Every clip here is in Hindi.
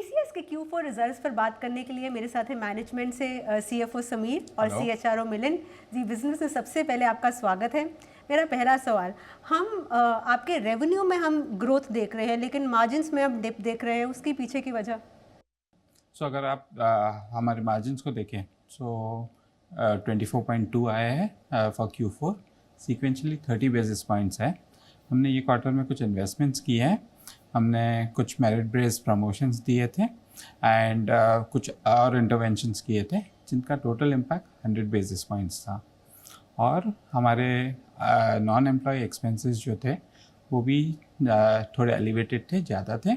टीसीएस के Q4 रिजल्ट्स पर बात करने के लिए मेरे साथ है मैनेजमेंट से सीएफओ समीर और सीएचआरओ मिलिंद जी। बिजनेस में सबसे पहले आपका स्वागत है। मेरा पहला सवाल, हम आपके रेवेन्यू में हम ग्रोथ देख रहे हैं लेकिन मार्जिन्स में हम डिप देख रहे हैं, उसके पीछे की वजह? अगर आप हमारे मार्जिन्स को देखें 24.2 आया है for Q4, sequentially 30 basis points है। हमने ये क्वार्टर में कुछ इन्वेस्टमेंट्स किए हैं, हमने कुछ मेरिट बेस्ड प्रमोशंस दिए थे एंड कुछ और इंटरवेंशंस किए थे जिनका टोटल इम्पैक्ट 100 बेसिस पॉइंट्स था। और हमारे नॉन एम्प्लॉय एक्सपेंसेस जो थे वो भी थोड़े एलिवेटेड थे, ज़्यादा थे,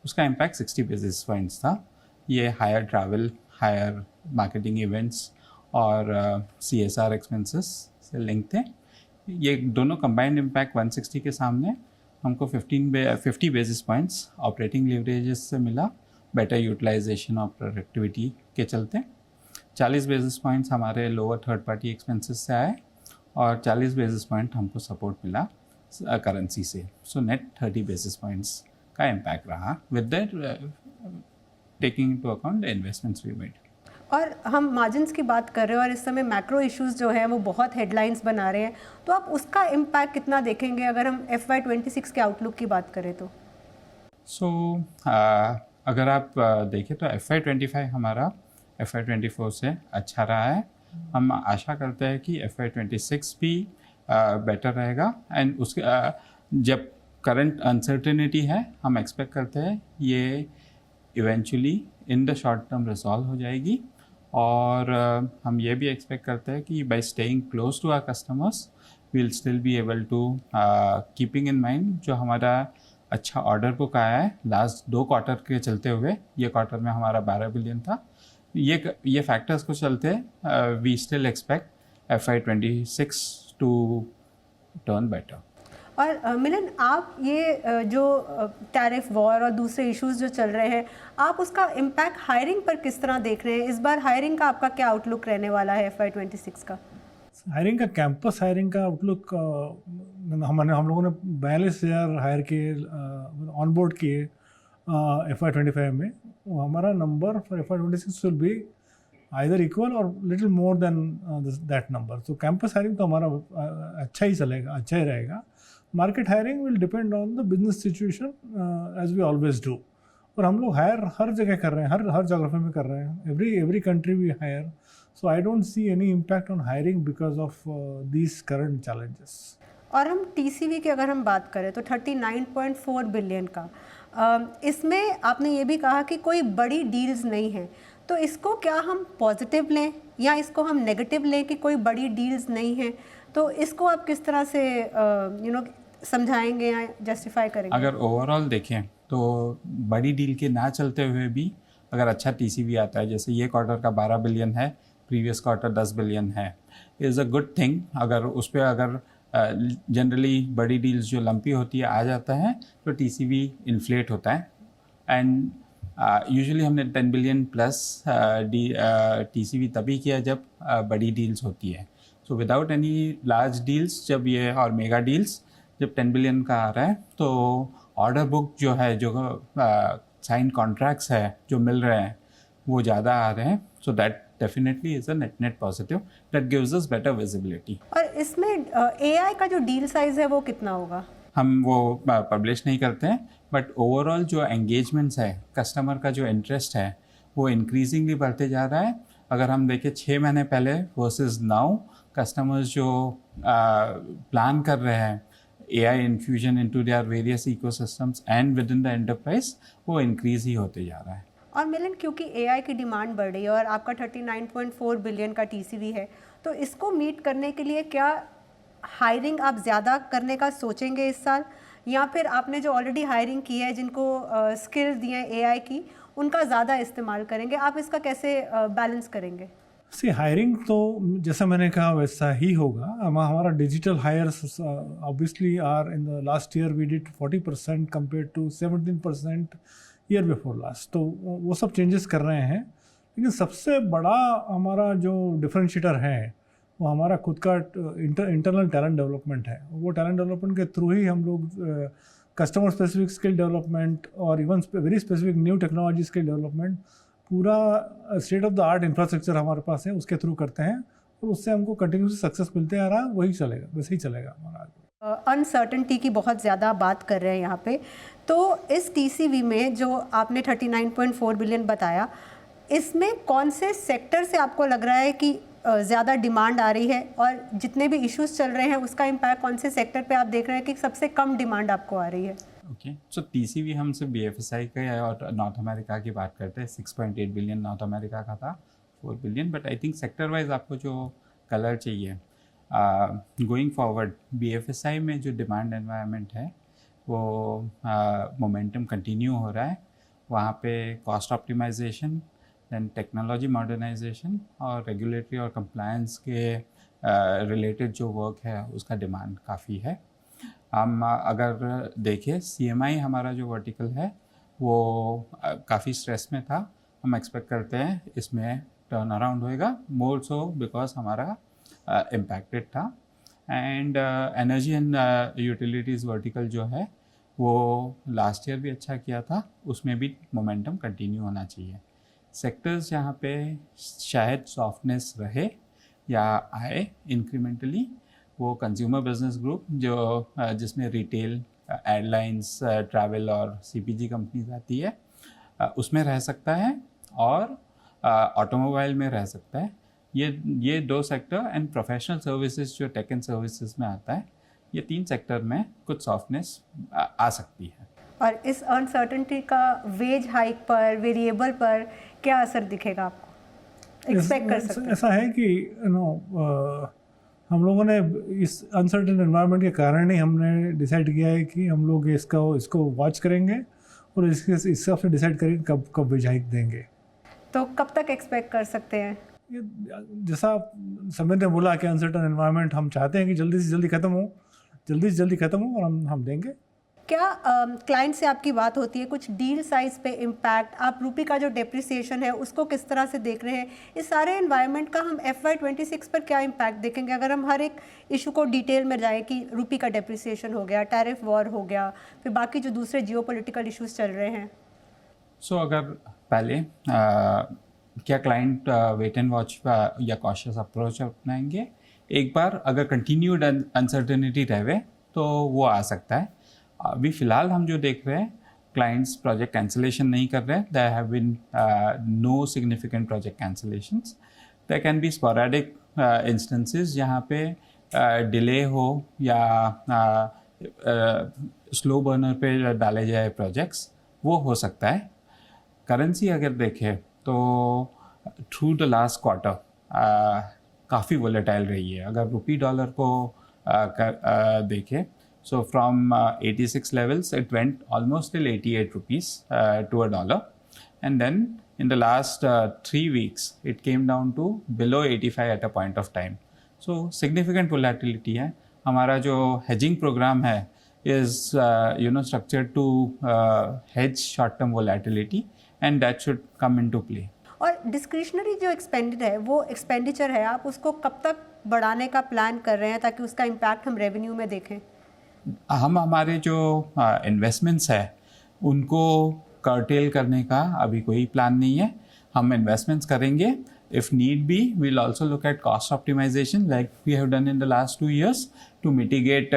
उसका इम्पैक्ट 60 बेसिस पॉइंट्स था। ये higher travel, higher marketing events और CSR एक्सपेंसेस से लिंक थे। ये दोनों कंबाइंड इम्पैक्ट 160 के सामने हमको 50 बेसिस पॉइंट्स ऑपरेटिंग लिवरेजेस से मिला, बेटर यूटिलाइजेशन ऑफ प्रोडक्टिविटी के चलते। 40 बेसिस पॉइंट्स हमारे लोअर थर्ड पार्टी एक्सपेंसेस से आए और 40 बेसिस पॉइंट हमको सपोर्ट मिला करेंसी से। सो नेट 30 बेसिस पॉइंट्स का इम्पैक्ट रहा with that taking into account the investments we made. और हम मार्जिन्स की बात कर रहे हैं और इस समय मैक्रो इश्यूज जो है वो बहुत हेडलाइंस बना रहे हैं, तो आप उसका इम्पैक्ट कितना देखेंगे अगर हम FY26 के आउटलुक की बात करें तो? अगर आप देखें तो FY25 हमारा FY24 से अच्छा रहा है। हम आशा करते हैं कि FY26 भी बेटर रहेगा एंड उसके जब करंट अनसर्टेनिटी है हम एक्सपेक्ट करते हैं ये eventually in the short term resolve हो जाएगी। और हम ये भी एक्सपेक्ट करते हैं कि by staying close to our customers we will still be able to keeping in mind जो हमारा अच्छा ऑर्डर बुक आया है लास्ट 2 क्वार्टर के चलते हुए, ये क्वार्टर में हमारा 12 बिलियन था। ये फैक्टर्स को चलते we still expect FY26 to turn better. और मिलन, आप ये जो टैरिफ वॉर और दूसरे इश्यूज जो चल रहे हैं, आप उसका इम्पैक्ट हायरिंग पर किस तरह देख रहे हैं? इस बार हायरिंग का आपका क्या आउटलुक रहने वाला है FY26 का? हायरिंग का, कैंपस हायरिंग का आउटलुक हम लोगों ने 42,000 हायर किए, ऑन बोर्ड किए FY25 में। हमारा number for FY26 will be either equal or little more than that number. तो कैंपस हायरिंग तो हमारा अच्छा ही चलेगा, अच्छा ही रहेगा। Market hiring will depend on the business situation as we always do. और हम लोग हायर हर जगह कर रहे हैं, हर जोग्राफी में कर रहे हैं, every country we hire. So I don't see any impact on hiring because of these current challenges. और हम TCV की अगर हम बात करें तो 39.4 बिलियन का, इसमें आपने ये भी कहा कि कोई बड़ी डील्स नहीं है, तो इसको क्या हम पॉजिटिव लें या इसको हम नेगेटिव लें कि कोई बड़ी डील्स नहीं है? तो इसको आप किस तरह से समझाएंगे या जस्टिफाई करेंगे? अगर ओवरऑल देखें तो बड़ी डील के ना चलते हुए भी अगर अच्छा TCV आता है, जैसे ये क्वार्टर का 12 बिलियन है, प्रीवियस क्वार्टर 10 बिलियन है, इज़ अ गुड थिंग। अगर उस पर अगर जनरली बड़ी डील्स जो लंपी होती है आ जाता है तो TCV इन्फ्लेट होता है एंड यूजुअली हमने 10 बिलियन प्लस TCV तभी किया जब बड़ी डील्स होती है। So without any large deals जब ये और मेगा डील्स जब 10 बिलियन का आ रहा है तो ऑर्डर बुक जो है, जो साइन कॉन्ट्रैक्ट्स है जो मिल रहे हैं वो ज़्यादा आ रहे हैं। So that definitely is a net positive that gives us better visibility. और इसमें AI का जो डील साइज है वो कितना होगा? हम वो पब्लिश नहीं करते हैं, बट ओवरऑल जो एंगेजमेंट्स है, कस्टमर का जो इंटरेस्ट है वो इंक्रीजिंगली बढ़ते जा रहा है। अगर हम देखें 6 महीने पहले वर्सेस नाउ, कस्टमर्स जो प्लान कर रहे हैं AI infusion into their various ecosystems and with in the enterprise, वो इंक्रीज ही होते जा रहा है। और मिलन, क्योंकि AI की डिमांड बढ़ रही है और आपका 39.4 बिलियन का TCV है, तो इसको मीट करने के लिए क्या हायरिंग आप ज़्यादा करने का सोचेंगे इस साल, या फिर आपने जो ऑलरेडी हायरिंग की है, जिनको स्किल्स दिए हैं AI की, उनका ज़्यादा इस्तेमाल करेंगे? आप इसका कैसे बैलेंस करेंगे? हायरिंग तो जैसा मैंने कहा वैसा ही होगा। हमारा digital hires obviously are in the last year we did 40% compare to 17% year before last. तो वो सब चेंजेस कर रहे हैं, लेकिन सबसे बड़ा हमारा जो डिफरेंशिएटर है वो हमारा खुद का इंटरनल टैलेंट डेवलपमेंट है। वो टैलेंट डेवलपमेंट के थ्रू ही हम लोग कस्टमर स्पेसिफिक स्किल डेवलपमेंट और even very specific new technology skill development पूरा state of the art infrastructure हमारे पास है, उसके थ्रू करते हैं और उससे हमको कंटिन्यूसली सक्सेस मिलते आ रहा है, वही चलेगा, वैसे ही चलेगा हमारा। अनसर्टनटी की बहुत ज़्यादा बात कर रहे हैं यहाँ पे, तो इस टीसीवी में जो आपने 39.4 बिलियन बताया, इसमें कौन से सेक्टर से आपको लग रहा है कि ज़्यादा डिमांड आ रही है, और जितने भी इश्यूज चल रहे हैं उसका इम्पैक्ट कौन से सेक्टर पे आप देख रहे हैं कि सबसे कम डिमांड आपको आ रही है? ओके, सो टीसीवी हम सिर्फ BFSI का और नॉर्थ अमेरिका की बात करते हैं। 6.8 बिलियन नॉर्थ अमेरिका का था, 4 billion, but I think sector wise आपको जो कलर चाहिए गोइंग फॉरवर्ड, BFSI में जो डिमांड एनवायरनमेंट है वो मोमेंटम कंटिन्यू हो रहा है। वहाँ पे cost optimization, then technology modernization और रेगुलेटरी और कंप्लायंस के रिलेटेड जो वर्क है उसका डिमांड काफ़ी है। हम अगर देखें CMI हमारा जो वर्टिकल है वो काफ़ी स्ट्रेस में था। हम एक्सपेक्ट करते हैं इसमें टर्न अराउंड होएगा, मोर सो बिकॉज हमारा इम्पैक्टेड था। And energy and utilities vertical जो है वो लास्ट ईयर भी अच्छा किया था, उसमें भी मोमेंटम कंटिन्यू होना चाहिए। सेक्टर्स जहाँ पे शायद सॉफ्टनेस रहे या आए इंक्रीमेंटली, वो कंज्यूमर बिजनेस ग्रुप जो जिसमें रिटेल, एयरलाइंस, ट्रैवल और CPG कंपनीज आती है, उसमें रह सकता है, और ऑटोमोबाइल में रह सकता है। ये 2 सेक्टर एंड प्रोफेशनल सर्विसेज जो टेक एंड सर्विसेज में आता है, ये 3 सेक्टर में कुछ सॉफ्टनेस आ सकती है। और इस अनसर्टेनिटी का वेज हाइक पर, वेरिएबल पर क्या असर दिखेगा आपको, एक्सपेक्ट कर सकते हैं? ऐसा है कि हम लोगों ने इस अनसर्टेन एनवायरनमेंट के कारण ही हमने डिसाइड किया है कि हम लोग इसको वॉच करेंगे और इस हिसाब से डिसाइड करेंगे कब वेज हाइक देंगे। तो कब तक एक्सपेक्ट कर सकते हैं? ये जैसा समय ने बोला कि अनसर्टेन एनवायरनमेंट हम चाहते हैं कि जल्दी से जल्दी ख़त्म हो और हम देंगे। क्या क्लाइंट से आपकी बात होती है, कुछ डील साइज पे इम्पैक्ट, आप रुपी का जो डेप्रिसिएशन है उसको किस तरह से देख रहे हैं? इस सारे एनवायरनमेंट का हम FY26 पर क्या इम्पैक्ट देखेंगे? अगर हम हर एक इशू को डिटेल में जाएं कि रुपी का डेप्रिसिएशन हो गया, टैरिफ वॉर हो गया, फिर बाकी जो दूसरे जियोपॉलिटिकल इश्यूज चल रहे हैं। अगर पहले क्या क्लाइंट वेट एंड वॉच या कॉशियस अप्रोच अपनाएंगे? एक बार अगर कंटिन्यूड अनसर्टेनिटी रहे तो वो आ सकता है। अभी फ़िलहाल हम जो देख रहे हैं, क्लाइंट्स प्रोजेक्ट कैंसिलेशन नहीं कर रहे हैं। There have been no significant project cancellations. There can be sporadic instances जहाँ पे डिले हो या स्लो बर्नर पे डाले जाए प्रोजेक्ट्स, वो हो सकता है। करेंसी अगर देखें तो थ्रू द लास्ट क्वार्टर काफ़ी वोलेटाइल रही है। अगर रुपी डॉलर को देखें, so from 86 levels it went almost till 88 rupees to a dollar, and then in the last 3 weeks it came down to below 85 at a point of time. So significant volatility है। हमारा जो hedging program है is structured to hedge short term volatility, and that should come into play. और डिस्क्रिशनरी जो एक्सपेंडिचर है, आप उसको कब तक बढ़ाने का प्लान कर रहे हैं ताकि उसका इम्पैक्ट हम रेवेन्यू में देखें? हम हमारे जो इन्वेस्टमेंट्स है उनको कर्टेल करने का अभी कोई प्लान नहीं है। हम इन्वेस्टमेंट्स करेंगे, if need be we'll also look at cost optimization like we have done in the last 2 years to mitigate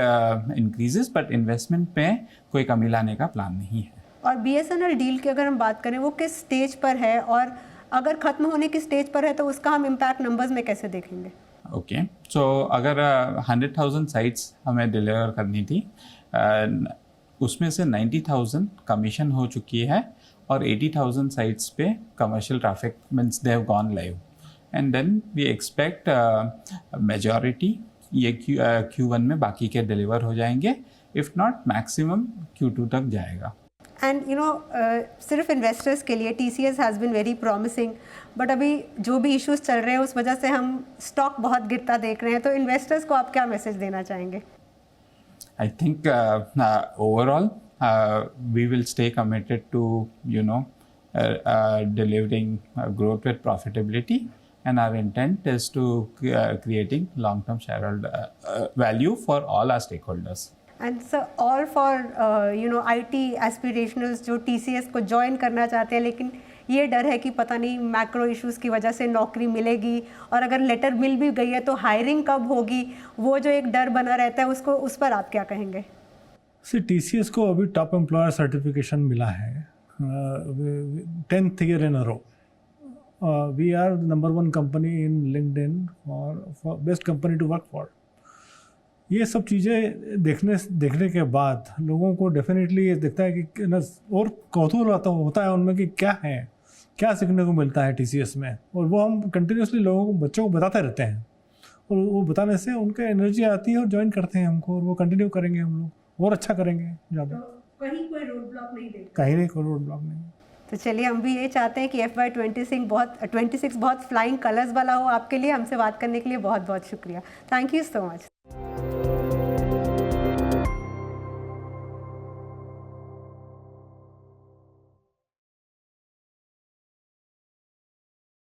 increases, but investment पे कोई कमी लाने का प्लान नहीं है। और BSNL डील की अगर हम बात करें, वो किस स्टेज पर है, और अगर ख़त्म होने की स्टेज पर है तो उसका हम इम्पैक्ट नंबर्स में कैसे देखेंगे? ओके, सो अगर 100,000 साइट्स हमें डिलीवर करनी थी, उसमें से 90,000 कमीशन हो चुकी है और 80,000 साइट्स पे commercial traffic means they have gone live, and then we expect majority ये Q1 में बाकी के डिलीवर हो जाएंगे, इफ़ नॉट मैक्सिमम Q2 तक जाएगा। एंड सिर्फ इन्वेस्टर्स के लिए TCS has been very promising, but अभी जो भी इश्यूज चल रहे हैं उस वजह से हम स्टॉक बहुत गिरता देख रहे हैं, तो इन्वेस्टर्स को आप क्या मैसेज देना चाहेंगे? I think overall we will stay committed to delivering growth with profitability, and our intent is to creating long-term shareholder value for all our stakeholders. And sir all for IT एस्पिरेशनल्स जो TCS को ज्वाइन करना चाहते हैं, लेकिन ये डर है कि पता नहीं मैक्रो इश्यूज़ की वजह से नौकरी मिलेगी, और अगर लेटर मिल भी गई है तो हायरिंग कब होगी, वो जो एक डर बना रहता है, उसको उस पर आप क्या कहेंगे? TCS को अभी टॉप एम्प्लॉयर सर्टिफिकेशन मिला है 10th year in a row. We are the number 1 company in LinkedIn for best company to work for. ये सब चीज़ें देखने के बाद लोगों को डेफिनेटली ये दिखता है कि ना, और कौतूहल होता है उनमें कि क्या सीखने को मिलता है TCS में, और वो हम कंटिन्यूसली बच्चों को बताते रहते हैं, और वो बताने से उनका एनर्जी आती है और ज्वाइन करते हैं हमको, और वो कंटिन्यू करेंगे, हम लोग और अच्छा करेंगे ज़्यादा. तो कहीं कोई रोड ब्लॉक नहीं देखते? कहीं नहीं, कोई रोड ब्लॉक नहीं. तो चलिए, हम भी ये चाहते हैं कि FY26 बहुत फ्लाइंग कलर्स वाला हो आपके लिए. हमसे बात करने के लिए बहुत बहुत शुक्रिया. Thank you so much.